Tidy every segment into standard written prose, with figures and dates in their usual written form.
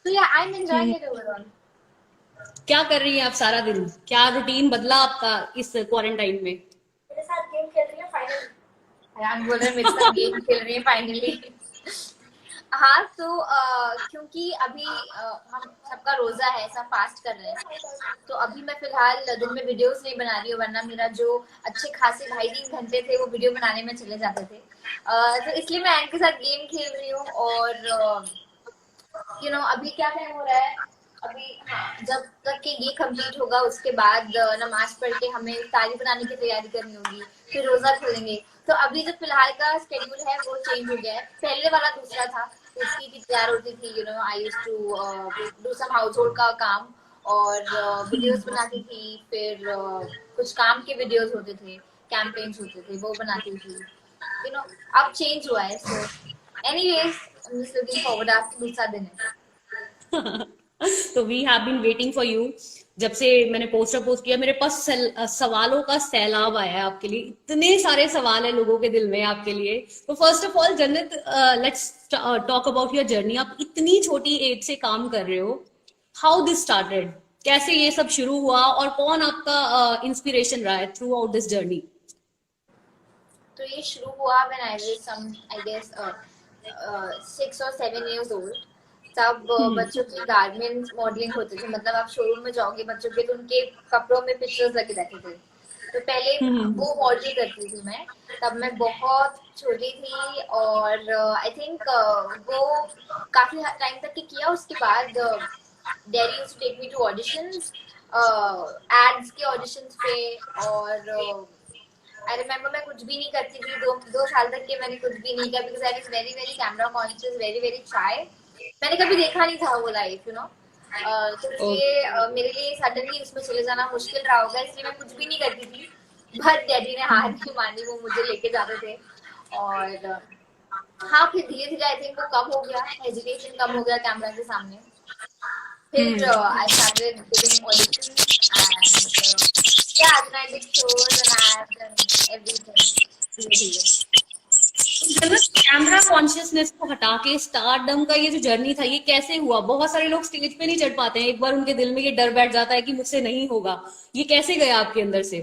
So yeah, I'm enjoying hmm. it overall. क्या कर रही हैं आप सारा दिन? क्या रूटीन बदला आपका इस क्वारंटाइन में? मेरे साथ गेम खेल रही है फाइनली। यार बोल रहे मेरे साथ गेम खेल रही है फाइनली। हाँ तो क्योंकि अभी हम सबका रोजा है, सब फास्ट कर रहे हैं, तो अभी मैं फिलहाल दिन में वीडियोस नहीं बना रही हूँ, वरना मेरा जो अच्छे खासे ढाई तीन घंटे थे वो वीडियो बनाने में चले जाते थे। तो इसलिए मैं एंड के साथ गेम खेल रही हूँ। और अभी क्या टाइम हो रहा है? अभी हाँ, जब तक कि ये कंप्लीट होगा उसके बाद नमाज पढ़ के हमें इफ्तारी बनाने की तैयारी करनी होगी, फिर रोजा खोलेंगे। तो अभी जो फिलहाल का शेड्यूल है वो चेंज हो गया है, पहले वाला दूसरा था। उसकी भी तैयार होती थी, I used to do some household का काम, और वीडियोस बनाती थी। फिर कुछ काम के वीडियोस होते थे, कैंपेन्स होते थे, वो बनाती थी। अब चेंज हुआ है। So anyways, I am just looking forward, आज दूसरा दिन है। तो we have been waiting for you. जब से मैंने पोस्टर पोस्ट किया, मेरे पास सवालों का सैलाब आया है आपके लिए। इतने सारे सवाल है लोगों के दिल में आपके लिए। तो फर्स्ट ऑफ ऑल जन्नत, let's talk about your journey. आप इतनी छोटी एज से काम कर रहे हो। How this started? कैसे ये सब शुरू हुआ और कौन आपका इंस्पिरेशन रहा है थ्रू आउट दिस जर्नी? तो ये शुरू हुआ when I was some, I guess 6 or 7 years old। तब बच्चों की गारमेंट्स मॉडलिंग होते थे, मतलब आप शोरूम में जाओगे बच्चों के, तो उनके कपड़ों में पिक्चर्स लगे रहते थे। तो पहले वो मॉडल करती थी मैं। तब मैं बहुत छोटी थी, और आई थिंक वो काफी टाइम तक के किया। उसके बाद daddy used to take me to auditions, ads के ऑडिशंस पे। और आई रिमेम्बर मैं कुछ भी नहीं करती थी, 2 साल तक के मैंने कुछ भी नहीं किया, because I was very very camera conscious, very very shy. मैंने कभी देखा नहीं था वो लाइफ, तो इसलिए मेरे लिए सडनली उसमें चले जाना मुश्किल रहा होगा, इसलिए मैं कुछ भी नहीं करती थी। बट डैडी ने हार नहीं मानी, वो मुझे लेके जाते थे। और हाँ, फिर धीरे धीरे आई थिंक वो कम हो गया, हेजिटेशन कम हो गया कैमरा के सामने। फिर I started giving auditions, and yeah, then I did shows and ads and everything. धीरे धीरे। कैमरा कॉन्शियसनेस को हटा के स्टारडम का ये जो जर्नी था, ये कैसे हुआ? बहुत सारे लोग स्टेज पे नहीं चढ़ पाते हैं, एक बार उनके दिल में ये डर बैठ जाता है कि मुझसे नहीं होगा। ये कैसे गया आपके अंदर से?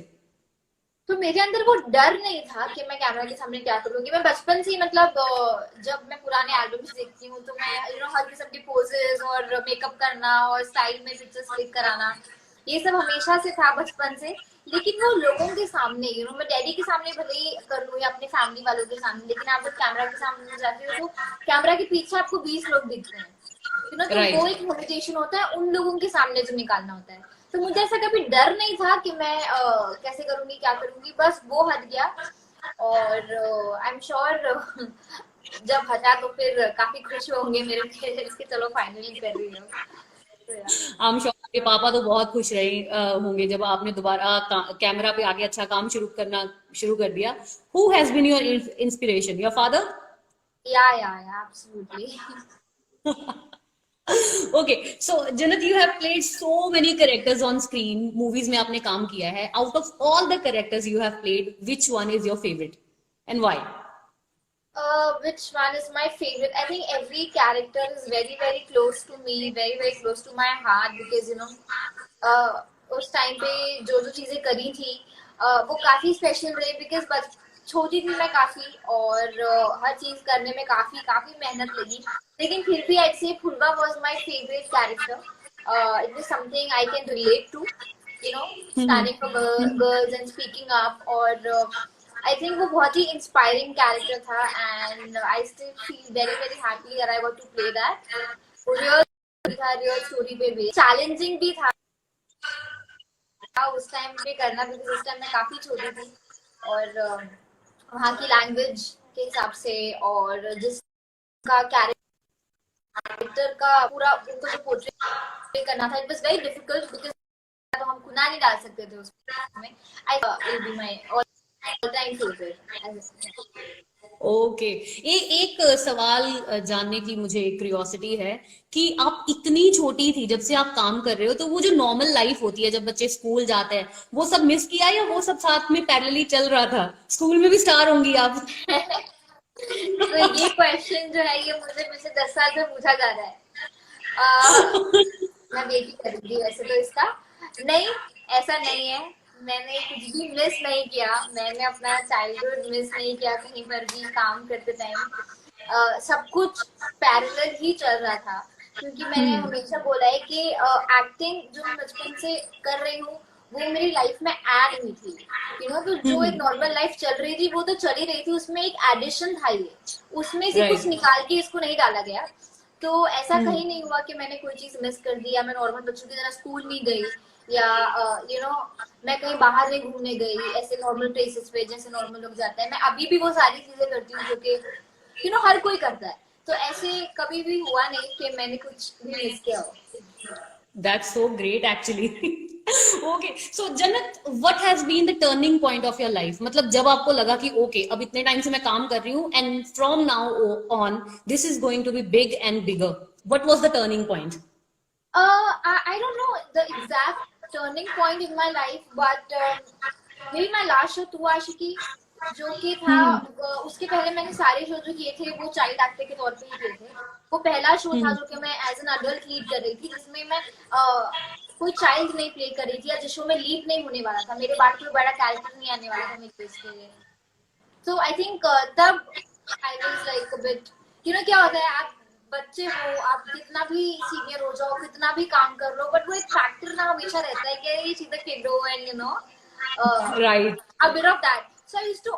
तो मेरे अंदर वो डर नहीं था कि मैं कैमरा के सामने क्या करूंगी। मैं बचपन से ही, मतलब जब मैं पुराने एल्बम्स देखती हूँ, तो मैं हर किस्म के पोजेस और मेकअप करना और स्टाइल में पिक्चर्स क्लिक कराना, ये सब हमेशा से था बचपन से। लेकिन वो लोगों के सामने, मैं डैडी के सामने भले ही कर लूँ या अपने फैमिली वालों के सामने, लेकिन आप जब कैमरा के सामने जाते हो तो कैमरा के पीछे आपको 20 लोग दिखते हैं, तो वो राइट। एक लिमिटेशन होता है उन लोगों के सामने जो निकालना होता है। तो मुझे ऐसा कभी डर नहीं था कि मैं कैसे करूंगी क्या करूंगी, बस वो हट गया। और आई एम श्योर जब हटा तो फिर काफी खुश होंगे मेरे पेरेंट्स कि चलो फाइनली कर रही हो। तो यार, आई एम श्योर आपके पापा तो बहुत खुश रहे होंगे जब आपने दोबारा कैमरा पे आगे अच्छा काम शुरू कर दिया। Who has been your inspiration? Your father? या absolutely. Okay, so Jannat, you have played so many characters on screen. Movies में आपने काम किया है। Out of all the characters you have played, which one is your favourite and why? Which one is my favorite? I think every character is very very close to me, very very close to my heart, because उस time पे जो जो चीजें करी थी वो काफी special रही, बिकॉज बस छोटी थी मैं काफी, और हर चीज करने में काफी काफी मेहनत लगी। लेकिन फिर भी I say Phulba was my favourite character. It was something I can relate to, standing for girls and speaking up. और आई थिंक वो बहुत ही इंस्पायरिंग कैरेक्टर था, and I still feel very very happy that I got to play that. Real था, real story पे भी challenging भी था उस टाइम पे करना, बिकॉज उस टाइम मैं काफी छोटी थी। और वहाँ की लैंग्वेज के हिसाब से, और जिसका कैरेक्टर का पूरा उनको जो पोर्ट्रे करना था, it was very difficult, because तो हम खुना नहीं डाल सकते थे उसमें। I will be my all time favourite. Okay, एक सवाल जानने की मुझे क्यूरियोसिटी है कि आप इतनी छोटी थी जब से आप काम कर रहे हो, तो वो जो नॉर्मल लाइफ होती है जब बच्चे स्कूल जाते हैं, वो सब मिस किया या वो सब साथ में पैरेलली चल रहा था? स्कूल में भी स्टार होंगी आप। तो ये क्वेश्चन जो है, ये मुझे पिछले 10 साल से पूछा जा रहा है। मैं वेट ही कर रही थी वैसे तो इसका। नहीं, ऐसा नहीं है, मैंने कुछ भी मिस नहीं किया, मैंने अपना चाइल्डहुड मिस नहीं किया कहीं पर भी काम करते टाइम। सब कुछ पैरेलल ही चल रहा था, क्योंकि मैंने हमेशा बोला है कि एक्टिंग जो मैं बचपन से कर रही हूँ वो मेरी लाइफ में ऐड हुई थी, तो जो एक नॉर्मल लाइफ चल रही थी वो तो चल ही रही थी, उसमें एक एडिशन था ये, उसमें से कुछ राइट। निकाल के इसको नहीं डाला गया। तो ऐसा कहीं नहीं हुआ कि मैंने कोई चीज मिस कर दी, या मैं नॉर्मल बच्चों की तरह स्कूल नहीं गई, या मैं कहीं बाहर नहीं घूमने गई ऐसे नॉर्मल प्लेसेस पे जैसे नॉर्मल लोग जाते हैं। मैं अभी भी वो सारी चीजें करती हूँ जो कि हर कोई करता है। तो ऐसे कभी भी हुआ नहीं कि मैंने कुछ भी मिस किया हो। That's so great actually. Okay, so Jannat, what has been the turning point of your life? मतलब जब आपको लगा कि okay, अब इतने टाइम से मैं काम कर रही हूँ and from now on this is going to be big and bigger. What was the turning point? I don't know the exact turning point in my life, but maybe my last show तू आशिकी जो कि था, उसके पहले मैंने सारे show जो किए थे वो चाइल्ड एक्टर के तौर पे ही किए थे। वो पहला शो था जो कि मैं एज एन अडल्ट लीड कर रही थी, जिसमें मैं कोई चाइल्ड नहीं प्ले कर रही थी, या जिस शो में लीड नहीं होने वाला था, मेरे बाद कोई बड़ा कैरेक्टर नहीं आने वाला था मेरे फेस के लिए। सो आई थिंक तब I was like a bit, क्या होता है, आप बच्चे हो, आप कितना भी सीनियर हो जाओ, कितना भी काम कर लो, बट वो एक फैक्टर ना हमेशा रहता है कि ये चीजें किड हो, and Right. a bit of that. So I used to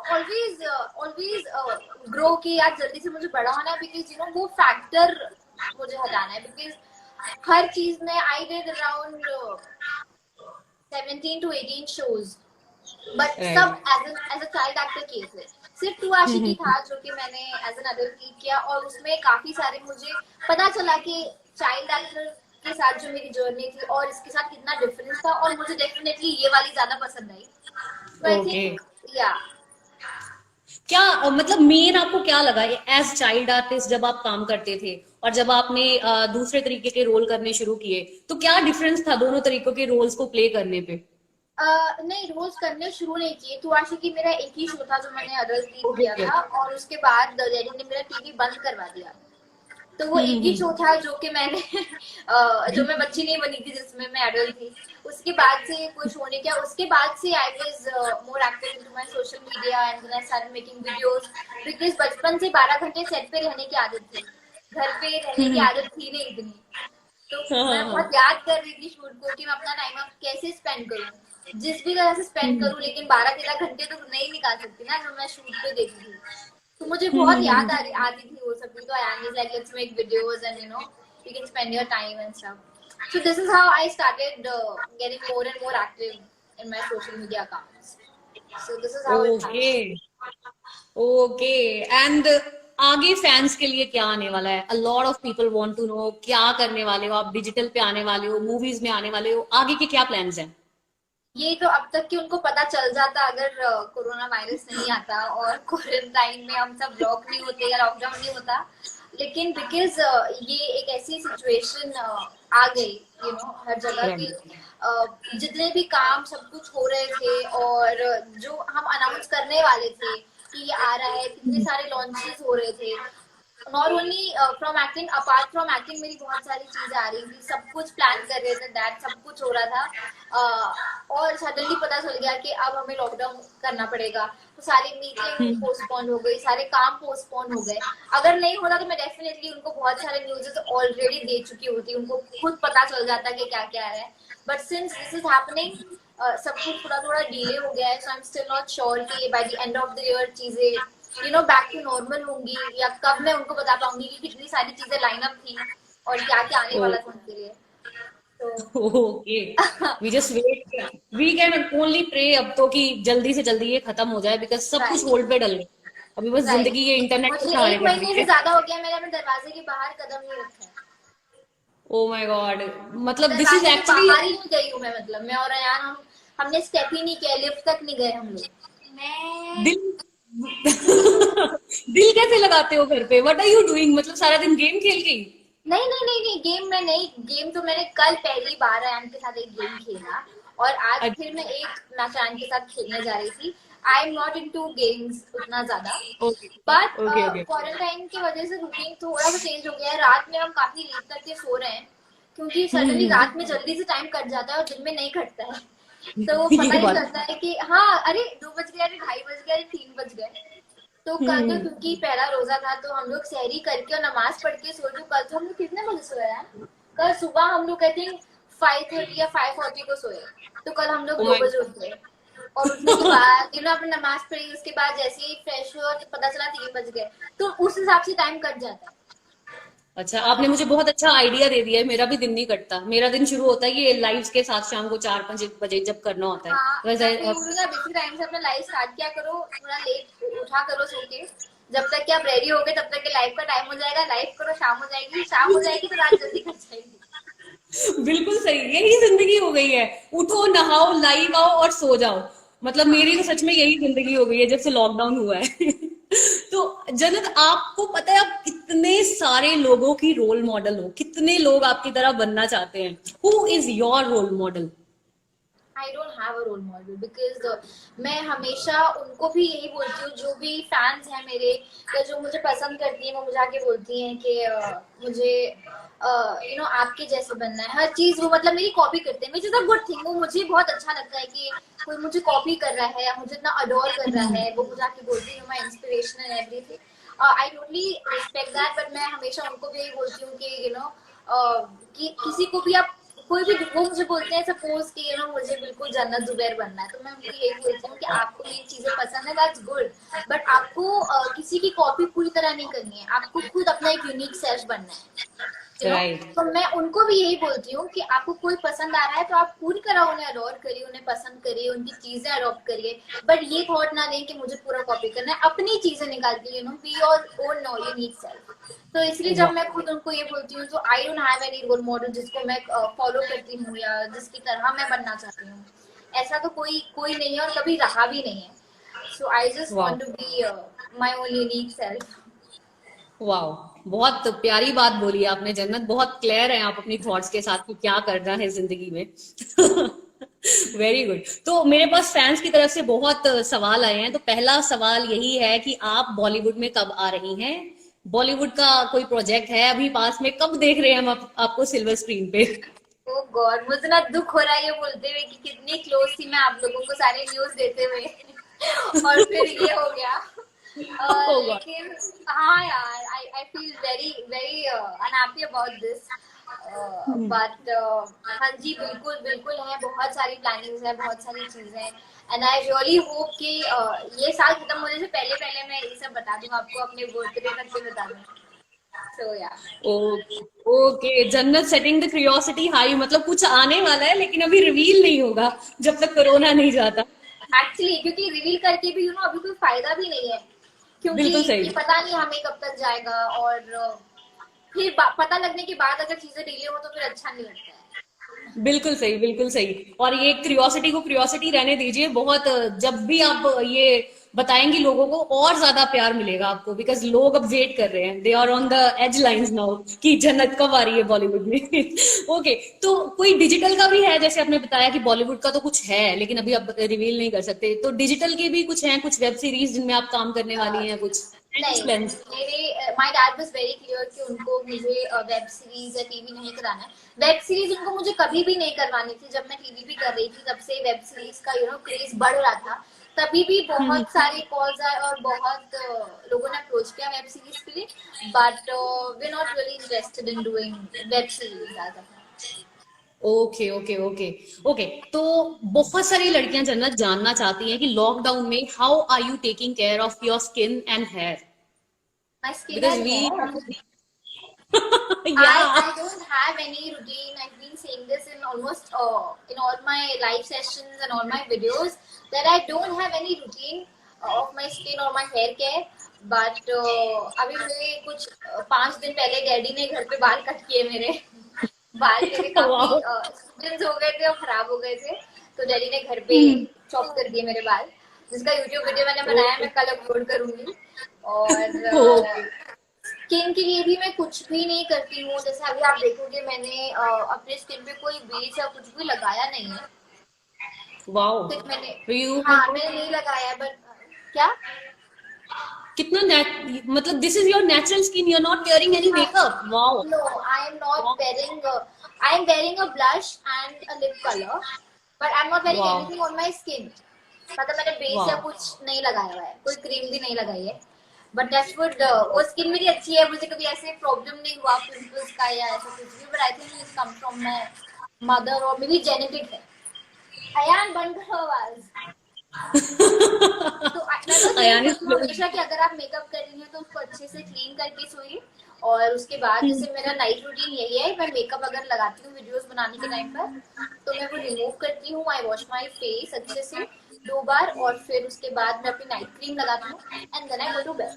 always grow कि यार जल्दी से मुझे बड़ा होना है, because वो फैक्टर मुझे हटाना है, because हर चीज में I did around 17 to 18 shows, but Right. सब एज अ चाइल्ड एक्टर किए थे। सिर्फ टू आशिकी था जो कि मैंने एज एन अडल्ट लीड किया, और उसमें काफी सारे मुझे पता चला कि चाइल्ड एक्टर के साथ जो मेरी जर्नी थी और इसके साथ कितना डिफरेंस था, और मुझे डेफिनेटली ये वाली ज्यादा पसंद आई। तो आई Okay. थिंक या क्या मतलब मेन आपको क्या लगा एज चाइल्ड आर्टिस्ट जब आप काम करते थे और जब आपने दूसरे तरीके के रोल करने शुरू किए, तो क्या डिफरेंस था दोनों तरीकों के रोल्स को प्ले करने पे? नहीं, रोज करने शुरू नहीं किए। तो आशिकी मेरा एक ही शो था जो मैंने अडल्ट लीड किया ओके। था, और उसके बाद डैडी ने मेरा टीवी बंद करवा दिया। तो वो एक ही शो था जो कि मैंने जो मैं बच्ची नहीं बनी थी जिसमें मैं एडल्ट थी। उसके बाद से कोई शो नहीं किया। उसके बाद से I was more active into my social media, and then I started making videos, because बचपन से 12 घंटे सेट पे रहने की आदत थी, घर पे रहने की आदत थी नहीं इतनी। तो हाँ मैं हाँ हाँ। बहुत याद कर रही थी शूट को कि मैं अपना टाइम अब कैसे स्पेंड करूँ, जिस भी तरह से स्पेंड करूँ, लेकिन 12-13 घंटे तो नहीं निकाल सकती ना जो मैं शूट पे देती थी। तो मुझे बहुत याद आती थी वो सब भी। तो I was like let's make videos, and you can spend your time and stuff. So this is how I started getting more and more active in my social media accounts. So this is how it okay. happened. Okay. And आगे fans के लिए क्या आने वाला है? A lot of people want to know क्या करने वाले हो आप, डिजिटल पे आने वाले हो, मूवीज में आने वाले हो, आगे के क्या प्लान्स हैं? ये तो अब तक कि उनको पता चल जाता अगर कोरोना वायरस नहीं आता और क्वारंटाइन में हम सब लॉक नहीं होते या लॉकडाउन नहीं होता। लेकिन बिकॉज ये एक ऐसी सिचुएशन आ गई, हर जगह की, जितने भी काम सब कुछ हो रहे थे, और जो हम अनाउंस करने वाले थे कि ये आ रहा है, कितने सारे लॉन्चेस हो रहे थे, not only from acting, apart from acting मेरी बहुत सारी चीजें आ रही थी, सब कुछ प्लान कर रहे थे, दैट सब कुछ हो रहा था। और सडनली पता चल गया कि अब हमें लॉकडाउन करना पड़ेगा। तो सारी मीटिंग पोस्टपोन हो गई, सारे काम पोस्टपोन हो गए। अगर नहीं होता तो मैं डेफिनेटली उनको बहुत सारे न्यूज़ेस ऑलरेडी दे चुकी होती, उनको खुद पता चल जाता कि क्या क्या है। But since this is happening, सब कुछ थोड़ा थोड़ा डिले हो गया है। So I am still not sure कि by the end of the year चीजें बैक टू नॉर्मल होंगी, या कब मैं उनको बता पाऊंगी कि कितनी सारी चीजें लाइन अप थी और क्या क्या आने वाला था उनके लिए। तो okay. We just wait, we can only pray अब तो कि जल्दी से जल्दी ये खत्म हो जाए, बिकॉज सब कुछ राइट, होल्ड पे डल गया। अभी बस राइट। जिंदगी ये इंटरनेट के मुझे सहारे एक कट रही महीने से है। ज्यादा हो गया, मैंने अपने दरवाजे के बाहर कदम नहीं रखा है। Oh my God. मैं मतलब दिस इज दरवाजे के एक्चुअली बाहर ही नहीं गई हूँ। मैं और अयान, हमने स्टेप ही नहीं किया, लिफ्ट तक नहीं गए हम लोग। मैं दिल दिल कैसे लगाते हो घर पे? What are you doing? मतलब सारा दिन गेम खेल के ही? नहीं नहीं नहीं नहीं, गेम में नहीं। गेम तो मैंने कल पहली बार अयान के साथ एक गेम खेला, और आज फिर मैं एक मैच अयान के साथ खेलने जा रही थी। I am not in to games उतना ज्यादा, okay but okay okay. Quarantine की वजह से रूटीन थोड़ा सा चेंज हो गया है। रात में हम काफी लेट तक के सो रहे हैं, क्योंकि सडनली रात में जल्दी से टाइम कट जाता है और दिन में नहीं कटता है। तो पता ये ही बात। चलता है कि हाँ अरे 2 बज गए, अरे 2:30 बज गए, अरे 3 बज गए। तो कल तो हम्म। क्योंकि पहला रोजा था तो हम लोग सहरी करके और नमाज पढ़ के सो। तो कल तो हम लोग कितने बजे सोए यार? कल सुबह हम लोग आई थिंक 5:30 या 5:40 को सोए। तो कल हम लोग ओ 2 माय। बजे उठ गए। और उठने के बाद आपने नमाज पढ़ी, उसके बाद जैसे ही फ्रेश हुआ तो पता चला 3 बज गए। तो उस हिसाब से टाइम कट जाता है। अच्छा, आपने मुझे बहुत अच्छा आइडिया दे दिया है। मेरा भी दिन नहीं कटता। मेरा दिन शुरू होता है ये लाइव्स के साथ शाम को 4-5 बजे जब करना होता है हाँ, वैसे। मैं तो ये बोलूंगा बेसिक टाइम से अपना लाइफ स्टार्ट किया करो, थोड़ा लेट उठा करो सो के। जब तक कि आप रेडी हो गए तब तक के लाइफ का टाइम हो जाएगा, लाइफ करो शाम हो जाएगी, शाम हो जाएगी तो रात जल्दी कट जाएगी। बिल्कुल सही, यही जिंदगी हो गई है। उठो, नहाओ, लाइव आओ और सो जाओ। मतलब मेरी तो हाँ। सच में यही जिंदगी हो गई है जब से लॉकडाउन हुआ है। तो जन्नत, आपको पता है आप कितने सारे लोगों की रोल मॉडल हो, कितने लोग आपकी तरह बनना चाहते हैं। Who is your role model? I don't have a role model because मैं हमेशा उनको भी यही बोलती हूँ, जो भी फैंस हैं मेरे या जो मुझे पसंद करती हैं, वो मुझे आके बोलती हैं कि मुझे आपके जैसे बनना है। हर चीज वो मतलब मेरी कॉपी करते हैं, which is a good thing. वो मुझे बहुत अच्छा लगता है कि कोई मुझे कॉपी कर रहा है या मुझे इतना अडोर कर रहा है। वो मुझे आके बोलती है my inspiration and everything. I totally respect that. But मैं हमेशा उनको भी यही बोलती हूँ कि कि किसी को भी आप कोई भी वो मुझे बोलते हैं सपोज कि मुझे बिल्कुल जन्नत जुबैर बनना है, तो मैं उनको यही बोलती हूँ कि आपको मेरी चीजें पसंद है, दैट्स गुड। बट आपको किसी की कॉपी पूरी तरह नहीं करनी है, आपको खुद अपना एक यूनिक सेल्फ बनना है। राइट। तो मैं उनको भी यही बोलती हूँ कि आपको कोई पसंद आ रहा है तो आप पूरी तरह उन्हें अडोर करिए, उन्हें पसंद करिए, उनकी चीजें अडॉप्ट करिए। बट ये थॉट ना लें कि मुझे पूरा कॉपी करना है, अपनी चीजें निकाल के be your own unique self. तो इसलिए जब मैं खुद उनको ये बोलती हूँ तो I don't have any role model जिसको मैं फॉलो करती हूँ या जिसकी तरह मैं बनना चाहती हूँ। ऐसा तो कोई कोई नहीं है और कभी रहा भी नहीं है। सो आई जस्ट वाह। Want to be my own unique self. वाह, बहुत प्यारी बात बोली आपने जन्नत। बहुत क्लियर है आप अपनी थॉट्स के साथ कि क्या करना है जिंदगी में। Very good. तो मेरे पास फैंस की तरफ से बहुत सवाल आए हैं। तो पहला सवाल यही है कि आप बॉलीवुड में कब आ रही हैं? बॉलीवुड का कोई प्रोजेक्ट है अभी पास में? कब देख रहे हैं हम आपको सिल्वर स्क्रीन पे? ओ गॉड, मुझे ना दुख हो रहा है ये बोलते हुए कि कितनी क्लोज थी मैं आप लोगों को सारे न्यूज देते हुए। और फिर ये हो गया। होगा। लेकिन हाँ यार, I I feel very very unhappy about this. But हाँ जी, बिल्कुल बिल्कुल है, बहुत सारी प्लानिंग्स है, बहुत सारी चीजें हैं। एंड आई रियली होप कि ये साल खत्म होने से पहले पहले मैं ये सब बता दूं आपको, अपने बर्थडे तक पे बता दूं। सो या ओके। ओके जन्नत, सेटिंग द क्यूरियोसिटी हाई। मतलब कुछ आने वाला है लेकिन अभी रिवील नहीं होगा जब तक कोरोना नहीं जाता। एक्चुअली क्योंकि रिवील करके भी अभी कोई फायदा भी नहीं है, क्योंकि बिल्कुल ये सही। पता नहीं हमें कब तक जाएगा। और फिर पता लगने के बाद अगर चीजें डिले हो तो फिर अच्छा नहीं लगता है। बिल्कुल सही, बिल्कुल सही। और ये क्यूरियोसिटी को क्यूरियोसिटी रहने दीजिए। बहुत जब भी आप ये बताएंगी लोगों को और ज्यादा प्यार मिलेगा आपको, बिकॉज लोग अब वेट कर रहे हैं। They are on the edge lines now कि जन्नत कब आ रही है बॉलीवुड में। ओके। तो कोई डिजिटल का भी है? जैसे आपने बताया कि बॉलीवुड का तो कुछ है लेकिन अभी आप रिवील नहीं कर सकते, तो डिजिटल के भी कुछ हैं, कुछ वेब सीरीज जिनमें आप काम करने वाली हैं कुछ? कुछ नहीं, प्लान्स? मेरे my dad was very clear कि उनको मुझे वेब सीरीज या टीवी नहीं कराना है। वेब सीरीज उनको मुझे कभी भी नहीं करवानी थी। जब मैं टीवी भी कर रही थी तब से वेब सीरीज का क्रेज बढ़ रहा था। तभी भी बहुत सारे कॉल्स आए और बहुत लोगों ने अप्रोच किया वेब सीरीज के लिए। But we not really interested in doing web series as of now. Okay, okay, okay. Okay. तो बहुत सारी लड़कियां जन्नत जानना चाहती हैं कि लॉकडाउन में how are you taking care of your skin and hair? My skin because and we hair, या I don't have any routine. I've been saying this in almost in all my live sessions and all my videos that I don't have any routine of my skin or my hair care. But अभी मेरे कुछ 5 दिन पहले daddy ने घर पे बाल cut किए मेरे। बाल मेरे काफी वाओ। स्प्लिट्स हो गए थे और खराब हो गए थे। तो डैडी ने घर पे चॉप कर दिए मेरे बाल, जिसका यूट्यूब वीडियो मैंने बनाया, मैं कल अपलोड करूंगी। और ओके। स्किन के लिए भी मैं कुछ भी नहीं करती हूँ। जैसे अभी आप देखोगे मैंने अपने स्किन पे कोई ब्लीच या कुछ भी लगाया नहीं है। वाओ। सिर्फ मैंने, यू हाँ मैंने नहीं लगाया। बट क्या? कितना मतलब this is your natural skin, you are not wearing any makeup. Wow. No, I am not wearing. I I'm wearing a blush and a lip color, but I'm not wearing वाह anything on my skin. मतलब मैंने base या वाह कुछ नहीं लगाया हुआ है, कोई क्रीम भी नहीं लगाई है, बट दैट्स गुड। वो स्किन मेरी अच्छी है, मुझे कभी ऐसे प्रॉब्लम नहीं हुआ पिंपल्स का या ऐसा कुछ भी, but I think it come from my mother और मे बी जेनेटिक है। अयान बंद करो आवाज। तो मैं बस यही अयान बोलती हूँ हमेशा कि अगर आप मेकअप कर रही हैं तो उसको अच्छे से क्लीन करके सोइए। और उसके बाद जैसे मेरा नाइट रूटीन यही है, मैं मेकअप अगर लगाती हूँ वीडियोस बनाने के टाइम पर तो मैं वो रिमूव करती हूँ। आई वॉश माई फेस अच्छे से 2 बार और फिर उसके बाद मैं अपनी नाइट क्रीम लगाती हूँ and then I go to bed.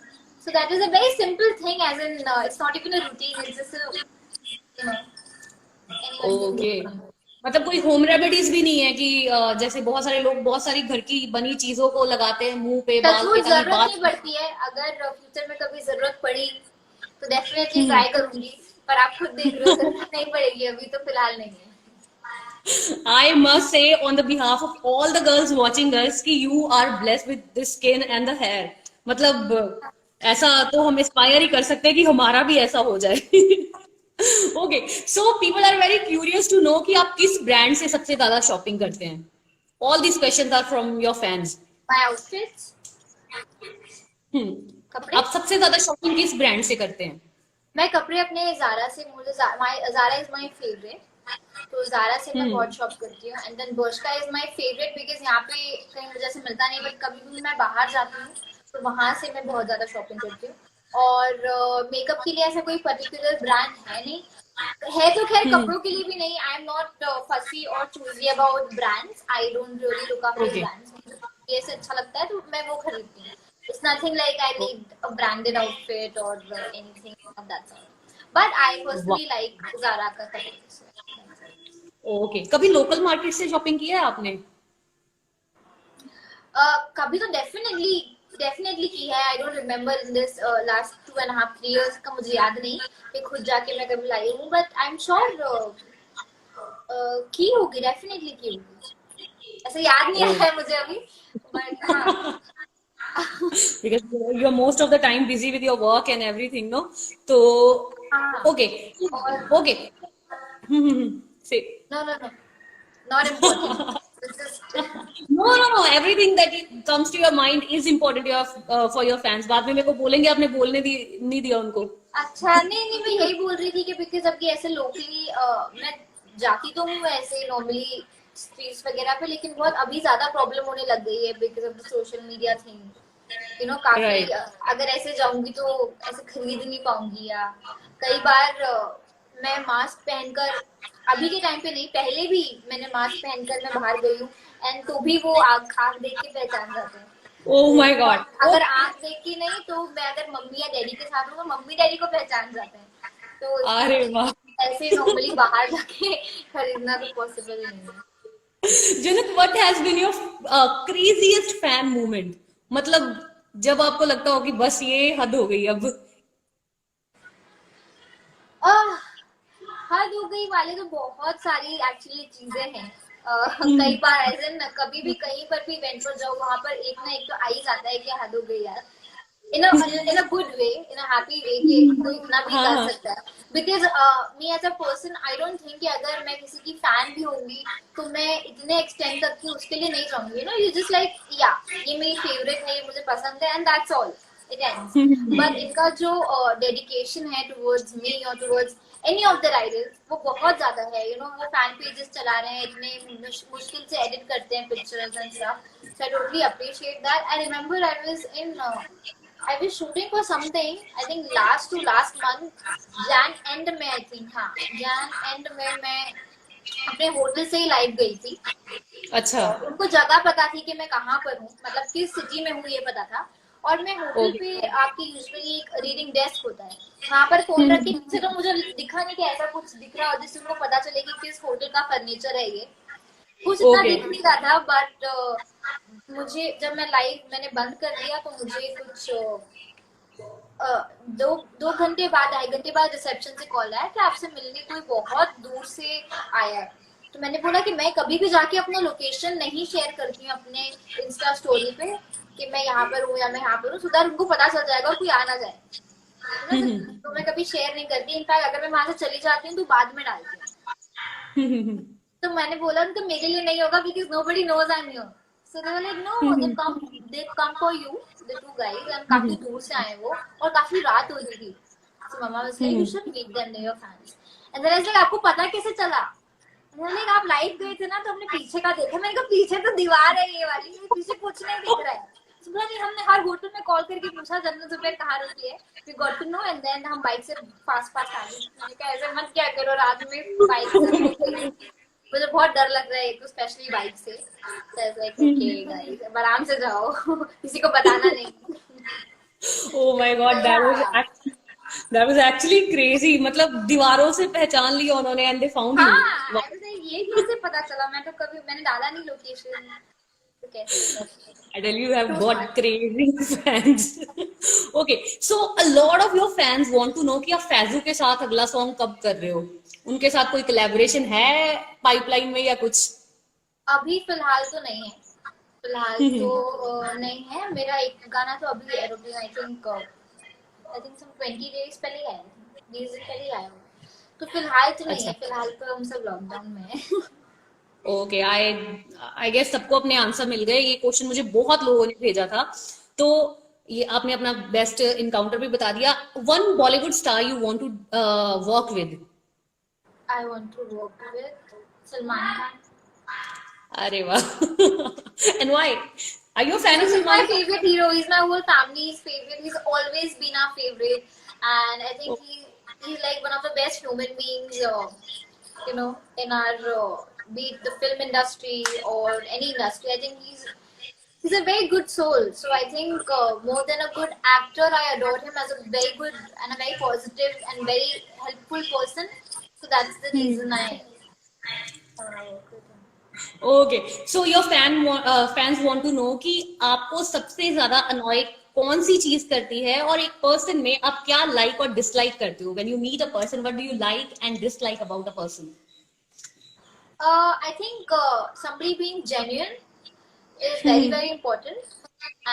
So that is a very simple thing, as in it's not even a routine, it's just you know anyone can okay do. मतलब कोई होम रेमेडीज भी नहीं है कि जैसे बहुत सारे लोग बहुत सारी घर की बनी चीजों को लगाते हैं मुंह पे बाल टचवुड पे ताकि जरूरत बाल नहीं पड़ती है, अगर फ्यूचर में कभी जरूरत पड़ी तो डेफिनेटली हम्म ट्राई करूंगी, पर आप खुद देख रहे हो जरूरत नहीं पड़ेगी, अभी तो फिलहाल नहीं है। I must say on the behalf of all the girls watching us कि you are blessed with this skin and the hair. मतलब ऐसा तो हम इंस्पायर ही कर सकते हैं कि हमारा भी ऐसा हो जाए। Okay so people are very curious to know कि आप किस ब्रांड से सबसे ज्यादा शॉपिंग करते हैं। All these questions are from your fans. My outfits, कपड़े। आप सबसे ज्यादा शॉपिंग किस ब्रांड से करते हैं। मैं कपड़े अपने जारा से, मुझे जारा इज माय फेवरेट, तो जारा से मैं हम्म बहुत शॉप करती हूँ। And then Bershka is my favourite because यहाँ पे कहीं मुझे ऐसे मिलता नहीं, बट कभी भी मैं बाहर जाती हूँ तो वहां से मैं बहुत ज्यादा शॉपिंग करती हूँ। और मेकअप के लिए ऐसा कोई पर्टिकुलर ब्रांड है नहीं, है तो खैर हम्म कपड़ों के लिए भी नहीं। आई एम नॉट फसी और choosy about brands, I don't really look after okay brands, मुझे ये से अच्छा लगता है तो मैं वो खरीदती हूँ। It's nothing like I need a branded outfit और anything of that sort, but I personally like Zara का कलेक्शन। ओके कभी लोकल मार्केट से शॉपिंग की है आपने। कभी तो डेफिनेटली डेफिनेटली की है। I don't remember in this last 2.5-3 years का मुझे याद नहीं कि खुद जाके मैं कभी लाई हूँ, बट आई एम श्योर की होगी, डेफिनेटली की होगी। ऐसे याद नहीं आ रहा है मुझे अभी, बट हाँ। Because you are most of the time busy with your work and everything, no? तो हाँ okay, और okay. Say no no no, not important, no, no, no. Everything that comes to your mind is important for your fans. बाद में मेरे को बोलेंगे आपने बोलने दी नहीं दिया उनको. अच्छा नहीं नहीं, मैं यही बोल रही थी कि बिकॉज अभी ऐसे लोकली मैं जाती तो हूँ ऐसे नॉर्मली स्ट्रीट्स वगैरह पे, लेकिन बहुत अभी ज्यादा प्रॉब्लम होने लग गई है because of the social media thing. काफी Right. अगर ऐसे जाऊंगी तो ऐसे खरीद नहीं पाऊंगी, या कई बार मैं मास्क पहनकर, अभी के टाइम पे नहीं पहले भी मैंने मास्क पहनकर मैं बाहर गई हूँ एंड तो भी वो आँख आँख देख के पहचान जाते हैं। Oh तो my God. अगर Oh, आँख देख के नहीं तो मैं अगर मम्मी या डैडी के साथ हूँ तो मम्मी डैडी को पहचान जाते हैं। तो अरे वाह. ऐसे नॉर्मली बाहर जाके खरीदना तो पॉसिबल नहीं है। जनक, what has been your craziest fan moment? मतलब जब आपको लगता हो कि बस ये हद हो गई अब. आह, हद हो गई वाले तो बहुत सारी एक्चुअली चीजें हैं। कई बार ऐसे न कभी भी कहीं पर भी इवेंट पर जाओ वहां पर एक ना एक तो आ ही जाता है कि हद हो गई यार, इन a good way, in a happy वे कि कोई इतना भी हाँ कर हाँ. सकता है। Because me as a person I don't think कि अगर मैं किसी की फैन भी होंगी तो मैं इतने एक्सटेंड तक की उसके लिए नहीं जाऊंगी। यू जस्ट लाइक या ये मेरी फेवरेट है, ये मुझे पसंद है and that's all, it ends. But इनका जो डेडिकेशन है टुवर्ड्स मी और towards any of the Riders वो बहुत ज्यादा है। वो फैन पेजेस चला रहे हैं, इतने मुश्किल से एडिट करते हैं pictures and stuff, so I totally appreciate that. I remember I was shooting for something, I think last to last month, Jan end में, I think हाँ Jan end में मैं अपने होटल से ही लाइव गई थी। अच्छा. और उनको जगह पता थी कि मैं कहाँ पर हूँ, मतलब किस सिटी में हूँ ये पता था। और मैं होटल ओके. पे आपकी यूजुअली एक रीडिंग डेस्क होता है, वहां पर फोन रख के नीचे तो मुझे दिखा नहीं कि ऐसा कुछ दिख रहा हो जिससे उनको पता चले कि किस होटल का फर्नीचर है ये, कुछ इतना ओके. दिख नहीं रहा था। बट मुझे जब मैंने बंद कर दिया तो मुझे कुछ दो 2 घंटे बाद 2.5 घंटे बाद रिसेप्शन से कॉल आया कि आपसे मिलने कोई बहुत दूर से आया है। तो मैंने बोला कि मैं कभी भी जाके अपना लोकेशन नहीं शेयर करती हूँ अपने इंस्टा स्टोरी पे कि मैं यहाँ पर हूँ या मैं यहाँ पर हूँ, सुधार उनको पता चल जाएगा और कोई आ ना जाए। तो मैं कभी शेयर नहीं करती, इनफैक्ट अगर मैं वहां से चली जाती हूँ तो बाद में डालती हूँ। तो मैंने बोला उनको मेरे लिए नहीं होगा because nobody knows I'm here. So they were like, no, they come for you, the two guys, and काफी दूर से आए वो और काफी रात हो रही थी. So mama was like, you should meet them, they're your fans. And then I was like, आपको पता कैसे चला? मैंने like, आप लाइव गए थे ना तो हमने पीछे का देखा. मैंने कहा पीछे तो दीवार है ये वाली, पीछे कुछ नहीं दिख रहा है. तो बोला नहीं, हमने हर होटल में कॉल करके पूछा जन्नत जुबैर कहाँ रुकी है. We got to know and then हम बाइक से फास्ट फास्ट आ गए. मैंने कहा ऐसे मत क्या करो रात में बाइक से. मुझे बहुत डर लग रहा है एक तो स्पेशली बाइक से. So I was like, okay guys, अब आराम से जाओ, किसी को बताना नहीं. Oh my God, that was actually crazy. मतलब दीवारों से पहचान लिया उन्होंने and they found you. हाँ, I was like, ये कैसे पता चला? मैं तो कभी मैंने डाला नहीं लोकेशन. तो कैसे? I tell you, you have got crazy fans. Okay, so a lot of your fans want to know कि आप फैजू के साथ अगला सॉन्ग कब कर रहे हो? उनके साथ कोई कोलैबोरेशन है पाइपलाइन में या कुछ? अभी फिलहाल तो नहीं है. फिलहाल तो नहीं है. मेरा एक गाना तो अभी aeroplane I think some 20 days पहले ही आया. 20 दिन पहले ही आया. तो फिलहाल तो नहीं है. फिलहाल तो हम सब लॉकडाउन में हैं. ओके, आई गेस सबको अपने आंसर मिल गए. ये क्वेश्चन मुझे बहुत लोगों ने भेजा था, तो ये आपने अपना बेस्ट इनकाउंटर भी बता दिया. One Bollywood star you want to work with? I want to work with Salman Khan. अरे वाह. And why? Are you a fan of He's my Salman Khan? favorite hero. He's my whole family's favorite. He's always been our favorite, and I think he's like one of the best human beings, in our be it the film industry or any industry. I think he's a very good soul. So I think more than a good actor, I adore him as a very good and a very positive and very helpful person. So that's the reason I work with him. Okay, so your fans want to know कि आपको सबसे ज्यादा अनॉय कौन सी चीज करती है और एक पर्सन में आप क्या लाइक और डिसलाइक करते हो? When you meet a person, what do you like and dislike about a person? I think somebody being genuine is very, very important,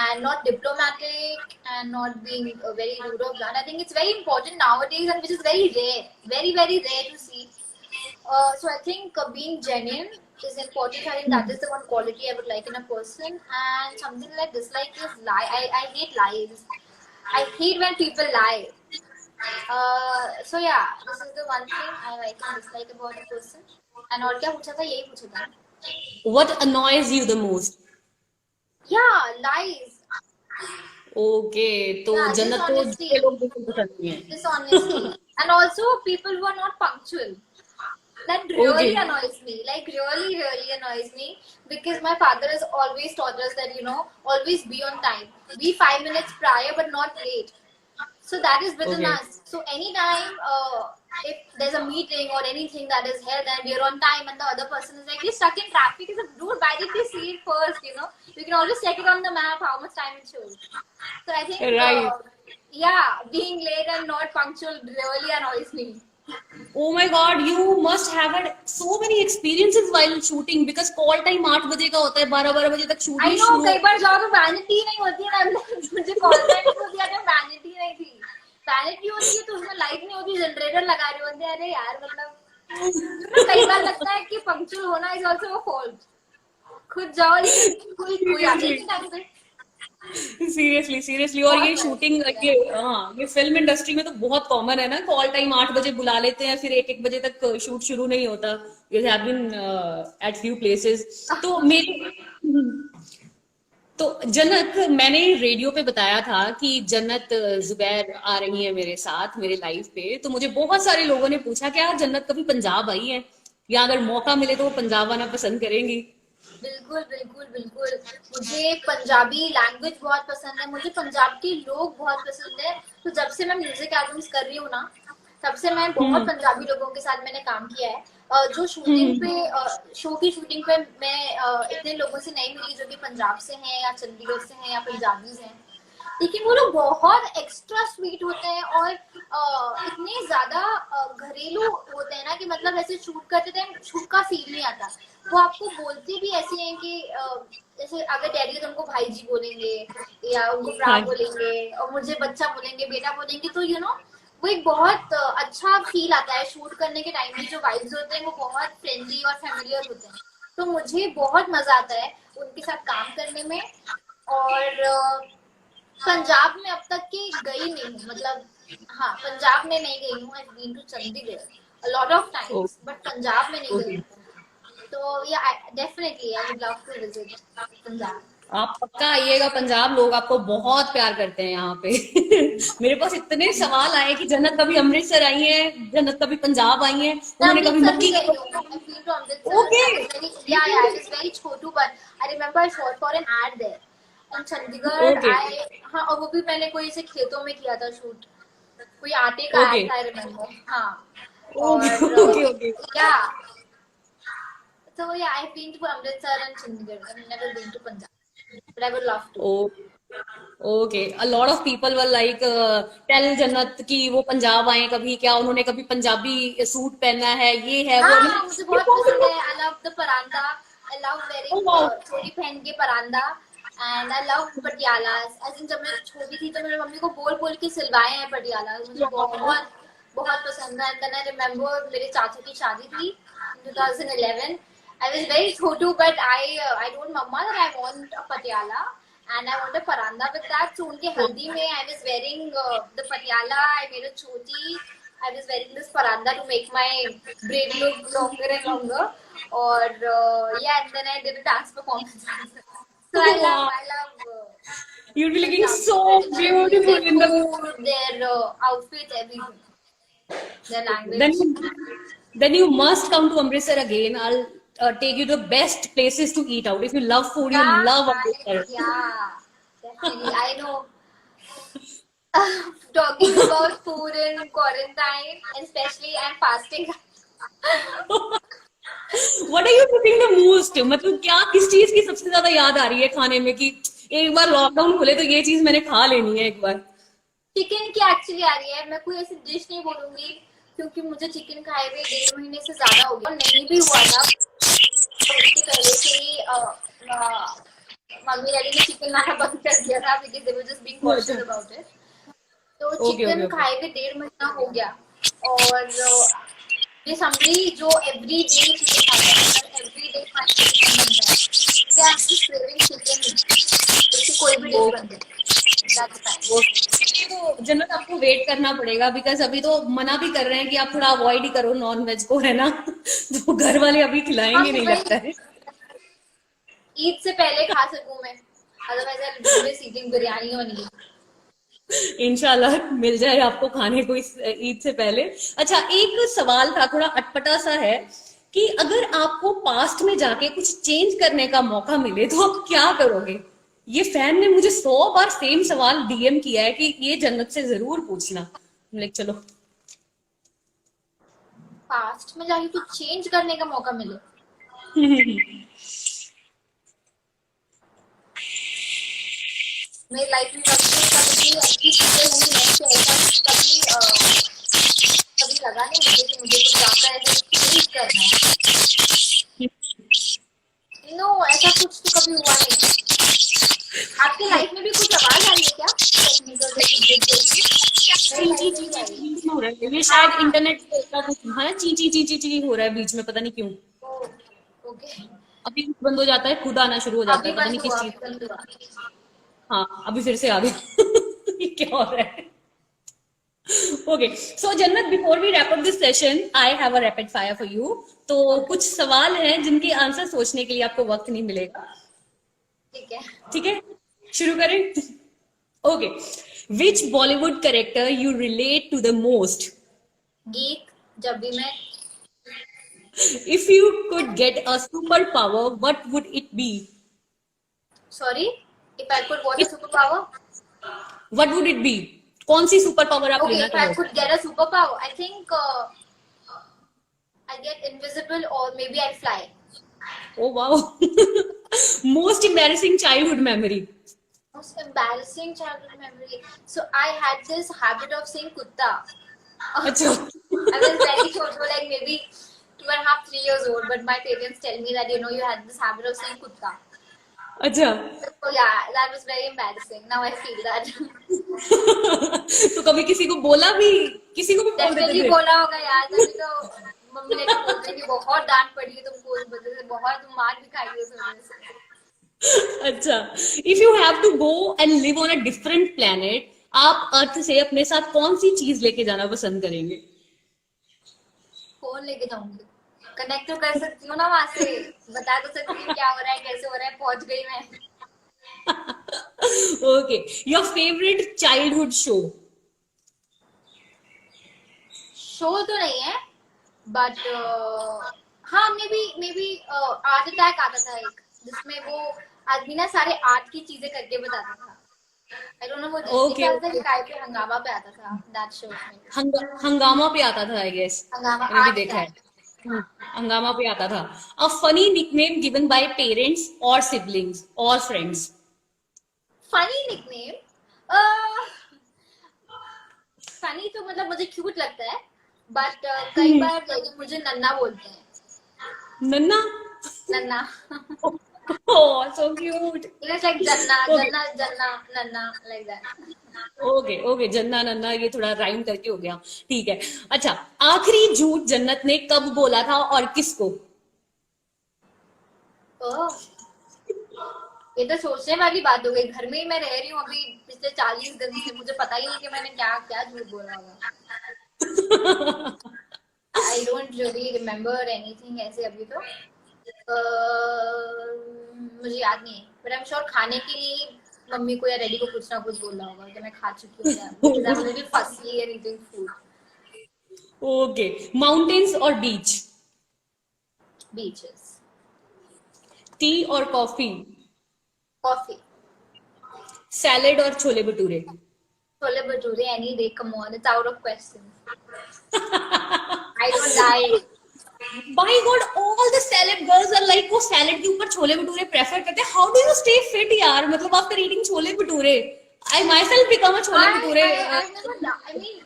and not diplomatic and not being very rude or blunt. I think it's very important nowadays, and which is very rare, very, very rare to see. So I think being genuine is important. I think that is the one quality I would like in a person. And something that I dislike is lie. I hate lies. I hate when people lie. So yeah, this is the one thing I like and dislike about a person. And और क्या पूछा था? यही पूछा था. What annoys you the most? Yeah, lies. Okay, तो Yeah, जन्नत को dishonesty. ये लोग बिल्कुल पसंद नहीं है. Dishonesty. And also people who are not punctual. That really annoys me. Like really, really annoys me. Because my father has always taught us that, always be on time. Be 5 minutes prior but not late. So that is within us. So anytime if there's a meeting or anything that is held and we are on time and the other person is like, you're stuck in traffic, is like, dude, why did they see it first? You can always check it on the map how much time it shows. So I think being late and not punctual really annoys me. Oh my God, you must have had so many experiences while shooting because call time 8 बजे का होता है, 12 बजे तक shooting शुरू. I know, कई बार जाओ तो वैनिटी नहीं होती है ना. मुझे कॉल टाइम को दिया था, वैनिटी नहीं थी. वैनिटी होती है तो उसमें लाइट नहीं होती, जनरेटर लगा रहे होते हैं. अरे यार, मतलब कई बार लगता है कि पंक्चुअल होना इज आल्सो अ फॉल्ट. खुद जाओ लेकिन कोई आगे नहीं टाइम पे. सीरियसली. और ये शूटिंग ये फिल्म इंडस्ट्री में तो बहुत कॉमन है ना. कॉल टाइम 8 बजे बुला लेते हैं, फिर 1 बजे तक शूट शुरू नहीं होता. We have been at few places. तो जन्नत, मैंने रेडियो पे बताया था कि जन्नत जुबैर आ रही है मेरे साथ मेरे लाइव पे. तो मुझे बहुत सारे लोगों ने पूछा क्या जन्नत कभी पंजाब आई है, या अगर मौका मिले तो वो पंजाब आना पसंद करेंगी? बिल्कुल बिल्कुल बिल्कुल. मुझे पंजाबी लैंग्वेज बहुत पसंद है. मुझे पंजाब के लोग बहुत पसंद है. तो जब से मैं म्यूजिक एल्बम्स कर रही हूँ ना, तब से मैं बहुत पंजाबी लोगों के साथ मैंने काम किया है. जो शूटिंग पे शो की शूटिंग पे मैं इतने लोगों से नहीं मिली जो कि पंजाब से हैं या चंडीगढ़ से हैं या पंजाबीज हैं. लेकिन वो लोग बहुत एक्स्ट्रा स्वीट होते हैं और इतने ज्यादा घरेलू होते हैं ना कि मतलब ऐसे शूट करते टाइम शूट का फील नहीं आता. वो आपको बोलते भी ऐसे हैं कि जैसे अगर डैडी है तो उनको भाई जी बोलेंगे या उनको भ्रा बोलेंगे और मुझे बच्चा बोलेंगे, बेटा बोलेंगे. तो वो एक बहुत अच्छा फील आता है शूट करने के टाइम भी। जो वाइब्स होते हैं वो बहुत फ्रेंडली और फेमिलियर होते हैं, तो मुझे बहुत मजा आता है उनके साथ काम करने में। और पंजाब में अब तक की गई नहीं हूँ, मतलब हाँ पंजाब में नहीं गई हूँ। I been to Chandigarh a lot of times, but Punjab में नहीं गई ओके। हूँ। तो या definitely I would love to visit Punjab. आप पक्का आइएगा पंजाब, लोग आपको बहुत प्यार करते हैं यहाँ पे। मेरे पास इतने सवाल आए कि जन्नत कभी अमृतसर आई है, जन्नत कभी पंजाब आई है, मैं उन्होंने कभी अमृतसर भी मक्की की गई हूँ। रोटी। I've been to Amritsar. Okay. I was very yeah, I was very Chhotu, but I remember I shot for an ad there. And Chandigarh okay. I हाँ, और वो भी मैंने कोई ऐसे खेतों में किया था शूट। कोई आटे का ओके। ad था, I remember। हाँ। ओके। और okay. Okay. yeah, so yeah, I've been to Amritsar and Chandigarh. I've never been to Punjab, but I would love to. Oh okay. A lot of people were like tell Jannat कि वो पंजाब आए कभी, क्या उन्होंने कभी Punjabi suit पहना है, ये है वो, हाँ मुझे मतलब ये बहुत बहुत पसंद लोग। है। I love the paranda. I love oh wearing wow. चोली पहन के परांदा। And I love patialas. I think जब मैं छोटी थी तो मेरी मम्मी को बोल बोल के सिलवाए हैं पटियाला, मुझे बहुत बहुत पसंद है। एंड देन आई रिमेम्बर मेरे चाचू की शादी थी in 2011। I was very Chhotu, but I told mama that I want a patiala and I want a paranda with that. So उनके हल्दी में I was wearing the patiala. I made a choti. I was wearing this paranda to make my braid look longer and longer. Or yeah, and then I did a dance performance. So वाह, I love you'll be looking Punjabi so traditionally, beautiful their in the food, their outfits, everything, their then language. then you must come to Amritsar again. I'll take you to the best places to eat out. If you love food, you Yeah, love Amritsar. yeah, definitely. I know. Talking about food in quarantine, and especially I'm fasting. What are you cooking the most? मतलब क्या, किस चीज की सबसे ज्यादा याद आ रही है खाने में कि एक बार लॉकडाउन खुले तो ये चीज मैंने खा लेनी है एक बार? चिकन की एक्चुअली आ रही है। मैं कोई ऐसी डिश नहीं बोलूंगी क्योंकि मुझे चिकन खाए हुए 1.5 महीने से ज्यादा हो गया और नहीं भी हुआ था। उसके पहले से ही मम्मी डैडी ने चिकन लाना बंद कर दिया था because they were just being अच्छा। Cautious about it. तो ओके ओके चिकन ओके। खाए हुए 1.5 महीना हो गया। और ये समरी जो एवरी डे चिकन खाता है, मतलब एवरी डे हमारे यहाँ चिकन बनता है। क्या क्रेविंग चिकन, उसकी कोई भी डिश बन जाए, दैट्स फाइन। तो जन्नत आपको वेट करना पड़ेगा, बिकॉज अभी तो मना भी कर रहे हैं कि आप थोड़ा अवॉइड ही करो नॉन वेज को, है ना? तो घर वाले अभी खिलाएंगे हम नहीं वही लगता है। ईद से पहले खा सकूं मैं, otherwise I miss eating biryani होनी। इंशाल्लाह मिल जाए आपको खाने को इस ईद से पहले। अच्छा, एक सवाल था, थोड़ा अटपटा सा है, कि अगर आपको पास्ट में जाके कुछ चेंज करने का मौका मिले तो आप क्या करोगे? ये फैन ने मुझे 100 बार सेम सवाल डीएम किया है कि ये जन्नत से जरूर पूछना। लाइक चलो। पास्ट में जाके कुछ चेंज करने का मौका मिले, मेरी लाइफ में कभी कभी ऐसी चीजें हुई हैं कि ऐसा कभी कभी लगा नहीं मुझे कि मुझे कुछ जाकर ऐसा चेंज करना है। नो, ऐसा कुछ तो कभी हुआ नहीं। आपके लाइफ में भी कुछ आवाज आ रही है क्या टेक्निकल जैसी ग्लिच जैसी? मेरे ची लाइफ ची में ची भी ची आ रही है। ची हो रहा है, ये हाँ शायद हाँ। इंटरनेट का कुछ है ना, ची ची ची ची ची हो रहा है बीच में, पता नहीं क्यों। ओके। अभी बंद हो जाता है, खुद आना शुरू हो जाता अभी है, पता नहीं बंद हुआ, किस चीज। अभी बंद हुआ। हाँ, अभी फिर से आ गया। ये क्या हो रहा है? Okay, so Jannat, before we wrap up this session, I have a rapid fire for you. तो ओके, कुछ सवाल हैं जिनके आंसर सोचने के लिए आपको वक्त नहीं मिलेगा। ठीक है। ठीक है, शुरू करें? Okay. Which Bollywood character you relate to the most? Geet, जब भी मैं। If you could get a super power, what would it be? Sorry, if I could what a super power. What would it be? कौन सी super power आप Okay, लेना if I चाहोगे? could get a superpower, I think I get invisible or maybe I fly. Oh wow. Most embarrassing childhood memory. Most embarrassing childhood memory. So I had this habit of saying kutta. अच्छा। I was very short, so like maybe 2.5, 3 years old, but my parents tell me that you had this habit of saying kutta. अच्छा। So yeah, that was very embarrassing. Now I feel that. तो कभी किसी को बोला भी, किसी को भी बोल देते डेफिनेटली थे? बोला होगा यार, तभी तो मम्मी डैडी बोलते हैं कि बहुत डांट पड़ी है तुमको उस वजह से, बहुत तुम मार भी खाई उस वजह से। अच्छा, if you have to go and live on a different planet, आप अर्थ से अपने साथ कौन सी चीज लेके जाना पसंद करेंगे? फोन लेके जाऊंगी, कनेक्ट तो कर सकती हूँ ना वहां से, बता तो सकती हूँ क्या हो रहा है कैसे हो रहा है, पहुंच गई मैं। Okay, your favourite childhood show? Show तो नहीं है, बट हाँ मे बी आर्ट अटैक आता था एक, जिसमें वो आदमी ना सारे आर्ट की चीजें करके बताता था। आई डोंट नो वो डिज्नी पे ओके, आता था कि काय पे, हंगामा पे आता था दैट शो में। हंगामा पे आता था आई गेस, हंगामा मैंने भी आर्ट देखा है। अटैक। हम्म, हंगामा पे आता था। A funny nickname given by parents और सिबलिंग्स और फ्रेंड्स? फनी निकनेम, फनी तो मतलब मुझे क्यूट लगता है, बट कई बार मुझे नन्ना बोलते हैं। नन्ना? नन्ना। Oh, so cute. It's like जन्ना ओके, जन्ना जन्ना नन्ना, like that. ओके, ओके, जन्ना नन्ना ये थोड़ा राइम करके हो गया। ठीक है। अच्छा, आखिरी झूठ जन्नत ने कब बोला था और किसको? ओह, ये तो सोचने वाली बात हो गई, घर में ही मैं रह रही हूँ अभी पिछले 40 दिन से, मुझे पता ही नहीं कि मैंने क्या क्या झूठ बोला होगा। I don't really remember anything ऐसे अभी तो। मुझे याद नहीं है, बट आई एम श्योर खाने के लिए मम्मी को या डैडी को कुछ ना कुछ बोलना होगा कि मैं खा चुकी हूँ क्या, because I am little fussy in eating food. Okay, mountains और बीच? बीचेस। टी और कॉफी? कॉफी। सैलेड और chole bhature? Chole bhature any day, come on, it's out of question. I don't diet. By god, all the celeb girls are like वो salad के ऊपर chole bhature prefer करते हैं। How do you stay fit यार, मतलब after eating chole bhature? I myself become a chole bhature. I've never, I mean,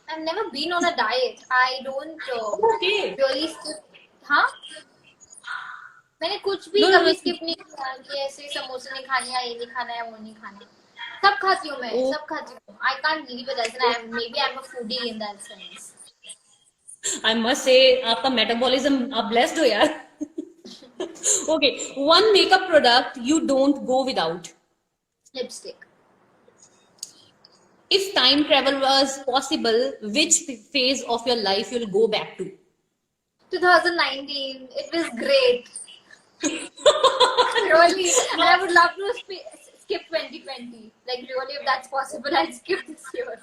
I've never been on a diet. I don't okay. really skip. हाँ, मैंने कुछ भी नो नो कभी नो। स्किप नहीं किया कि ऐसे समोसे नहीं खाने या ये नहीं खाना है वो नहीं खाना। सब खाती हूँ मैं, सब खाती हूँ। I can't live with that. Maybe I'm a foodie in that sense. I must say आपका मेटाबॉलिज्म, आप ब्लेस्ड हो यार। Okay, one makeup product you don't go without? Lipstick. If time travel was possible, which phase of your life you'll go back to? 2019. It was great. Really, and I would love to skip 2020. Like really, if that's possible, I'd skip this year.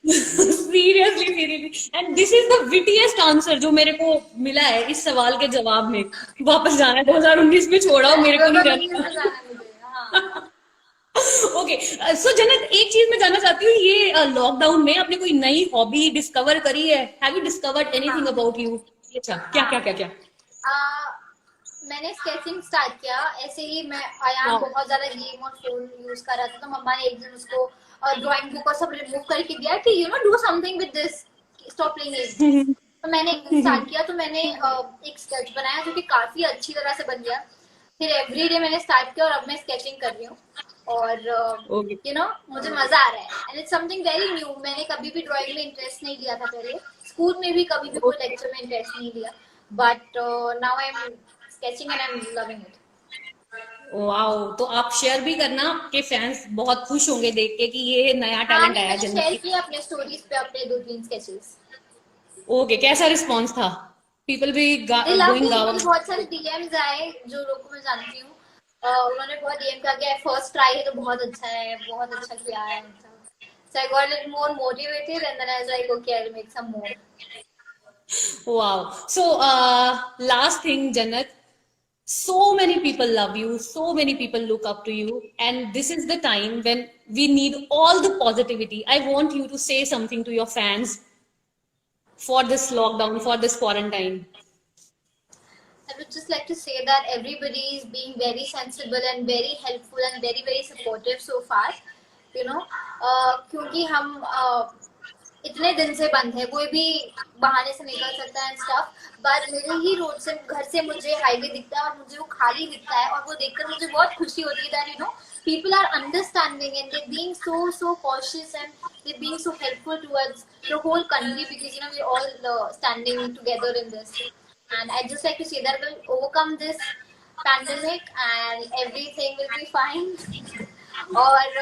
Seriously, seriously, and this is the wittiest answer जो मेरे को मिला है इस सवाल के जवाब में। वापस जाना है 2019 में, छोड़ा मेरे को नहीं 2019 रहना। में जाना है मुझे, हाँ। ओके, सो जन्नत, एक चीज मैं जानना चाहती हूँ, ये लॉकडाउन में आपने कोई नई हॉबी डिस्कवर करी है? हैव यू डिस्कवर्ड एनीथिंग हाँ, अबाउट यू? अच्छा, क्या क्या हाँ। क्या क्या? आ, मैंने स्केचिंग स्टार्ट किया ऐसे ही। मैं अयान वाओ। बहुत ज्यादा गेम और फोन यूज कर रहा था, तो मम्मा ने एक दिन उसको ड्राइंग बुक और सब रिमूव करके दिया कि you know do something with this, stop playing it. तो मैंने एक दिन स्टार्ट किया, तो मैंने एक स्केच बनाया जो कि काफी अच्छी तरह से बन गया। फिर एवरी डे मैंने स्टार्ट किया और अब मैं स्केचिंग कर रही हूँ, और ओके, यू नो मुझे मजा आ रहा है, and it's something very new. मैंने कभी भी ड्राइंग में इंटरेस्ट नहीं लिया था पहले, स्कूल में भी कभी भी कोई लेक्चर में इंटरेस्ट नहीं लिया, but now I am sketching and I am loving it. Wow, तो आप शेयर भी करना, आपके फैंस बहुत खुश होंगे देख के कि ये नया हाँ टैलेंट नहीं, आया मैंने जन्नत शेयर की। किया अपने स्टोरीज पे अपने 2-3 स्केचेस। ओके, कैसा रिस्पॉन्स था? पीपल भी दे लव गोइंग इट, गावा? मुझे बहुत सारे डीएम्स आए जो लोग को मैं जानती हूँ। उन्होंने बहुत डीएम किया कि फर्स्ट ट्राई है तो बहुत अच्छा है, बहुत अच्छा किया है। So I got a little more motivated, and then I was like, okay, I'll make some more. Wow. So, last thing, Jannat, so many people love you, so many people look up to you, and this is the time when we need all the positivity. I want you to say something to your fans for this lockdown, for this quarantine. I would just like to say that everybody is being very sensible and very helpful and very very supportive so far. You know, क्योंकि हम इतने दिन से बंद है, कोई भी बहाने से निकल सकता है एंड स्टफ, बट मेरे ही रोड से, घर से मुझे हाईवे दिखता है और मुझे वो खाली दिखता है, और वो देखकर मुझे बहुत खुशी होती है that you no people are understanding and they're being so cautious and they're being so helpful towards the whole country, because you know we're all standing together in this. And I just like to say that we'll overcome this pandemic and everything will be fine. और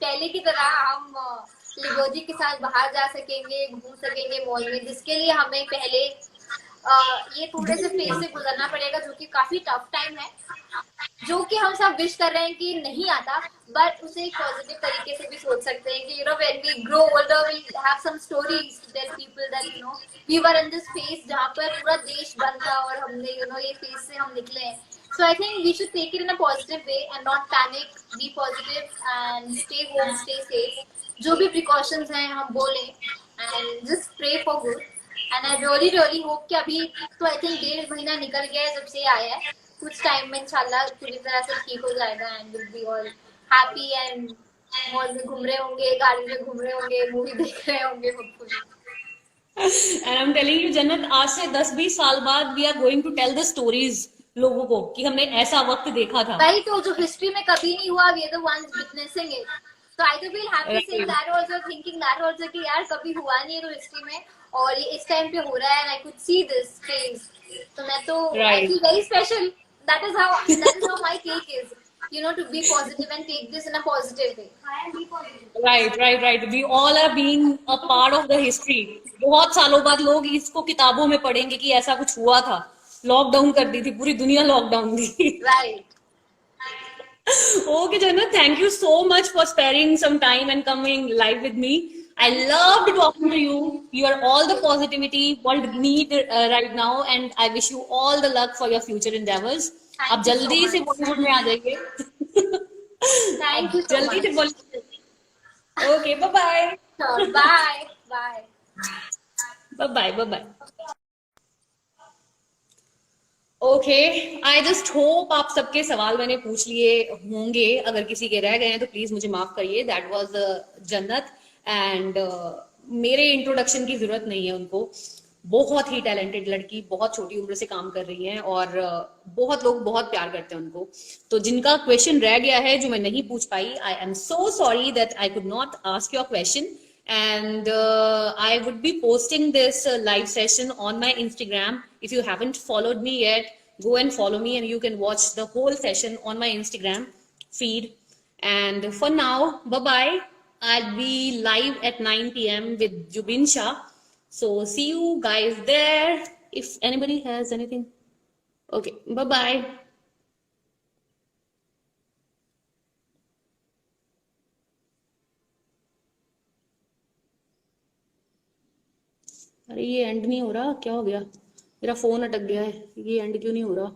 पहले की तरह हम लिगोजी के साथ बाहर जा सकेंगे, घूम सकेंगे मॉल में, जिसके लिए हमें पहले ये थोड़े से फेज से गुजरना पड़ेगा, जो कि काफी टफ टाइम है, जो कि हम सब विश कर रहे हैं कि नहीं आता, बट उसे एक पॉजिटिव तरीके से भी सोच सकते हैं कि you know when we grow older we have some stories to tell people that you know we were in this phase जहां पर पूरा देश बंद था और हमने यू नो ये फेज से हम निकले हैं. So I think we should take it in a positive way and not panic, be positive and stay home, stay safe. जो भी precautions हैं हम बोले and just pray for good. And I really hope कि अभी तो I think 1.5 महीना निकल गया है जब से आया है, कुछ टाइम में इंशाल्लाह पूरी तरह से ठीक हो जाएगा and we'll be all happy and mall में घूम रहे होंगे, गाड़ी में घूम रहे होंगे, मूवी देख रहे होंगे hopefully. And I am telling you Jannat, आज से 10-20 साल बाद we are going to tell the stories लोगों को कि हमने ऐसा वक्त देखा था. वही तो, जो हिस्ट्री में कभी नहीं हुआ, we are the ones witnessing it. So either we'll happy seeing right. that also, thinking that also कि यार कभी हुआ नहीं है तो हिस्ट्री में, और ये इस टाइम पे हो रहा है and I could see this phase. तो मैं तो I right. feel very special. That is how my take is. You know, to be positive and take this in a positive way. Be positive. Right right right, we all are being a part of the history. बहुत सालों बाद लोग इसको किताबों में पढ़ेंगे कि ऐसा कुछ हुआ था. लॉकडाउन कर दी थी पूरी दुनिया, लॉकडाउन थी. Right. Okay, Jannat, thank you so much for sparing some time and coming live with me. I loved talking to you. You are all the positivity world need right now, and I wish you all the luck for your future endeavors. आप Thank you so जल्दी से much. Bollywood में आ जाइए. Thank you आप so जल्दी से much. Bollywood. Okay, bye bye. Sure. Bye. Bye. Bye bye bye bye. Okay, I just hope आप सबके सवाल मैंने पूछ लिए होंगे. अगर किसी के रह गए हैं तो प्लीज मुझे माफ करिए. दैट वाज जन्नत. एंड मेरे इंट्रोडक्शन की जरूरत नहीं है उनको. बहुत ही टैलेंटेड लड़की, बहुत छोटी उम्र से काम कर रही हैं, और बहुत लोग बहुत प्यार करते हैं उनको. तो जिनका क्वेश्चन रह गया है जो मैं नहीं पूछ पाई, I am so sorry that I could not ask your question. And I would be posting this live session on my Instagram. If you haven't followed me yet, go and follow me and you can watch the whole session on my Instagram feed. And for now, bye bye. I'll be live at 9 p.m. with Jubin Shah. So see you guys there if anybody has anything. Okay, bye bye. अरे ये and नहीं हो रहा, क्या हो गया? मेरा phone अटक गया है, ये एंड क्यों नहीं हो रहा?